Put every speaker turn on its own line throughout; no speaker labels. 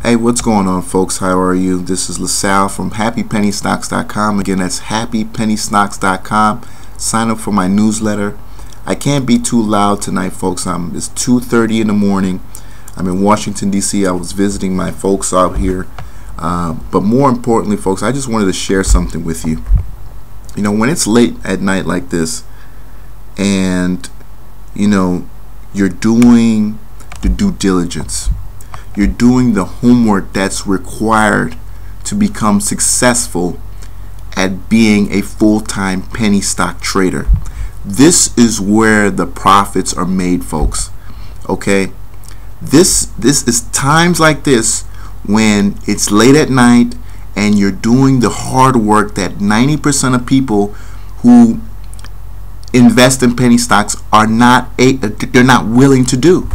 Hey, what's going on, folks? How are you? This is LaSalle from HappyPennyStocks.com. Again, that's HappyPennyStocks.com. Sign up for my newsletter. I can't be too loud tonight, folks. It's 2:30 in the morning. I'm in Washington, D.C. I was visiting my folks out here. But more importantly, folks, I just wanted to share something with you. You know, when it's late at night like this and, you know, you're doing the due diligence, you're doing the homework that's required to become successful at being a full-time penny stock trader. This is where the profits are made, folks. Okay? This is times like this when it's late at night and you're doing the hard work that 90% of people who invest in penny stocks are they're not willing to do.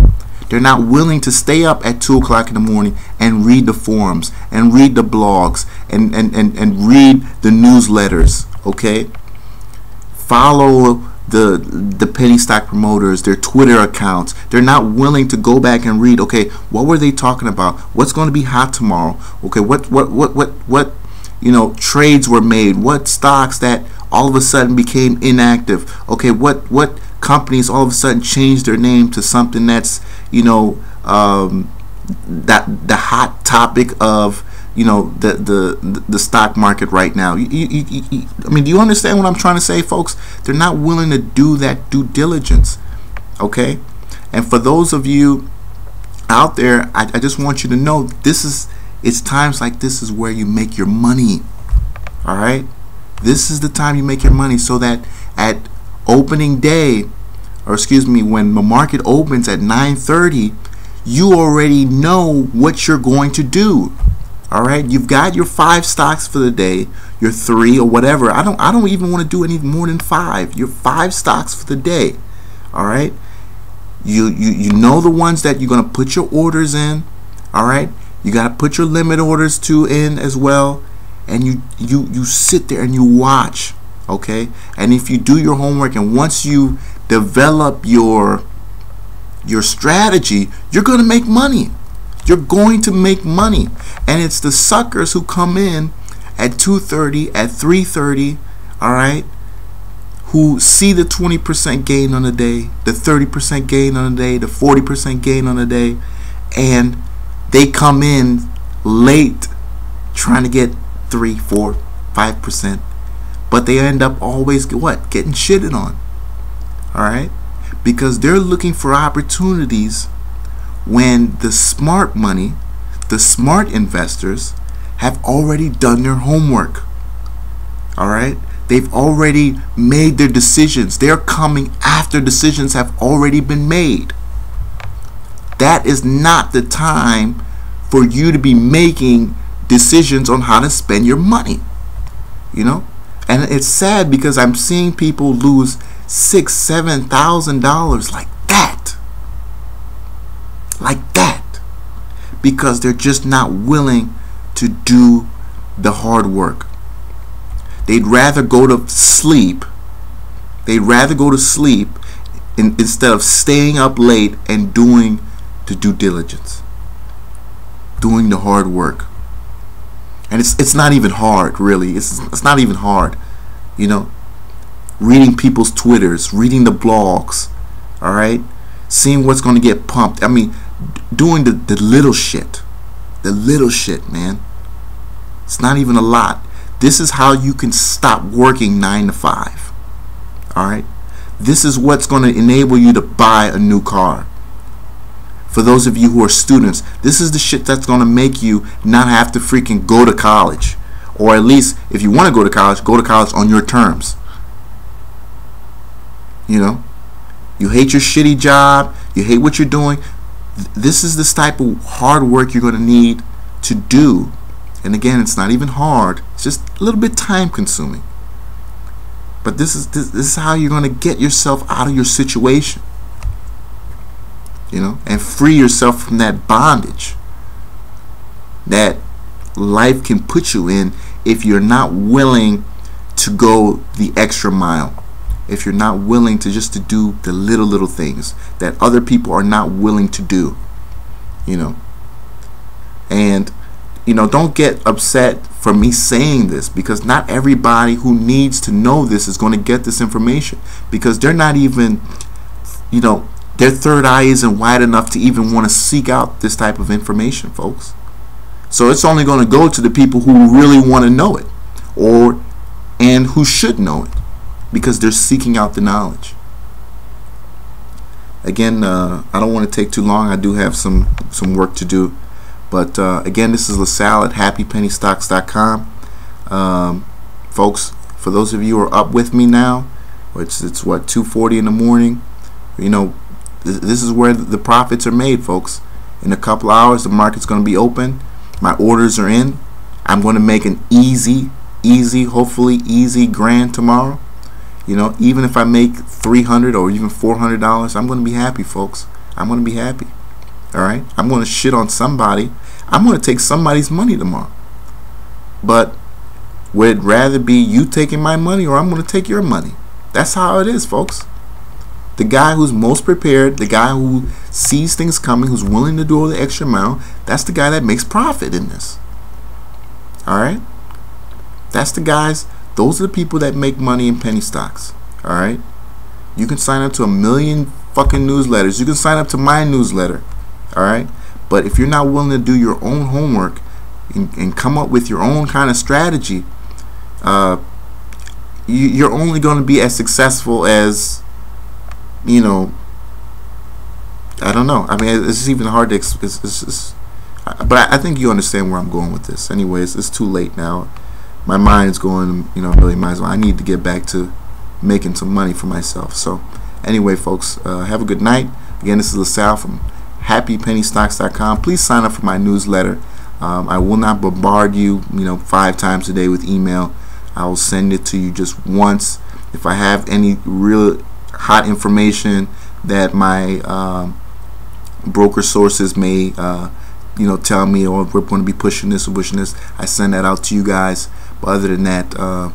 They're not willing to stay up at 2 o'clock in the morning and read the forums and read the blogs and read the newsletters. Okay? Follow the penny stock promoters, their Twitter accounts. They're not willing to go back and read, okay, what were they talking about? What's going to be hot tomorrow? Okay, what you know, trades were made? What stocks that all of a sudden became inactive? Okay, what companies all of a sudden changed their name to something that's, you know, that the hot topic of, you know, the stock market right now. I mean, do you understand what I'm trying to say, folks? They're not willing to do that due diligence. Okay? And for those of you out there, I just want you to know it's times like this is where you make your money. All right? This is the time you make your money, so that at opening day, or excuse me, when the market opens at 9:30, you already know what you're going to do. All right, you've got your 5 stocks for the day, your 3 or whatever. I don't even want to do any more than 5. Your 5 stocks for the day. All right, you know the ones that you're gonna put your orders in. All right, you got to put your limit orders in as well, and you sit there and you watch. Okay, and if you do your homework and once you develop your strategy, you're gonna make money. You're going to make money. And it's the suckers who come in at 2:30, at 3:30, all right, who see the 20% gain on the day, the 30% gain on the day, the 40% gain on the day, and they come in late trying to get 3, 4, 5%, but they end up always getting shitted on. All right, because they're looking for opportunities when the smart money, the smart investors, have already done their homework. All right, they've already made their decisions. They're coming after decisions have already been made. That is not the time for you to be making decisions on how to spend your money. You know, and it's sad because I'm seeing people lose $6,000, $7,000 like that, because they're just not willing to do the hard work. They'd rather go to sleep. Instead of staying up late and doing the due diligence, doing the hard work. And it's not even hard, really. It's not even hard, you know. Reading people's Twitters, reading the blogs, all right, seeing what's going to get pumped. I mean, doing the little shit. The little shit, man. It's not even a lot. This is how you can stop working 9 to 5. All right? This is what's going to enable you to buy a new car. For those of you who are students, this is the shit that's going to make you not have to freaking go to college. Or at least, if you want to go to college on your terms. You know? You hate your shitty job. You hate what you're doing. This is this type of hard work you're going to need to do. And again, it's not even hard. It's just a little bit time consuming. But this is how you're going to get yourself out of your situation. You know, and free yourself from that bondage that life can put you in if you're not willing to go the extra mile. If you're not willing to do the little things that other people are not willing to do, you know. And don't get upset for me saying this, because not everybody who needs to know this is going to get this information, because they're not even, their third eye isn't wide enough to even want to seek out this type of information, folks. So it's only going to go to the people who really want to know it, and who should know it, because they're seeking out the knowledge. Again, I don't want to take too long. I do have some work to do. But again, this is LaSalle at happypennystocks.com. Folks, for those of you who are up with me now, it's what, 2:40 in the morning. This is where the profits are made, folks. In a couple hours, the market's going to be open. My orders are in. I'm going to make an hopefully easy grand tomorrow. Even if I make $300 or even $400, I'm going to be happy, folks. I'm going to be happy. All right, I'm going to shit on somebody. I'm going to take somebody's money tomorrow. But would it rather be you taking my money, or I'm going to take your money? That's how it is, folks. The guy who's most prepared, the guy who sees things coming, who's willing to do all the extra mile, that's the guy that makes profit in this. All right, that's the guys. Those are the people that make money in penny stocks. All right, you can sign up to 1 million fucking newsletters. You can sign up to my newsletter. All right, but if you're not willing to do your own homework and come up with your own kind of strategy, you're only going to be as successful as, I don't know. I mean, it's even hard to but I think you understand where I'm going with this. Anyways, it's too late now. My mind's going, really might as well. I need to get back to making some money for myself. So anyway, folks, have a good night. Again, this is LaSalle from happypennystocks.com. Please sign up for my newsletter. I will not bombard you 5 times a day with email. I will send it to you just once. If I have any real hot information that my broker sources may tell me, or we're going to be pushing this or pushing this, I send that out to you guys. But other than that, I'm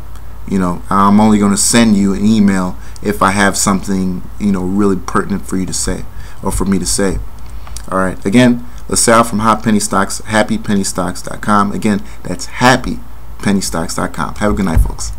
only going to send you an email if I have something really pertinent for you to say, or for me to say. All right, again, LaSalle from happypennystocks.com. Again, that's happypennystocks.com. Have a good night, folks.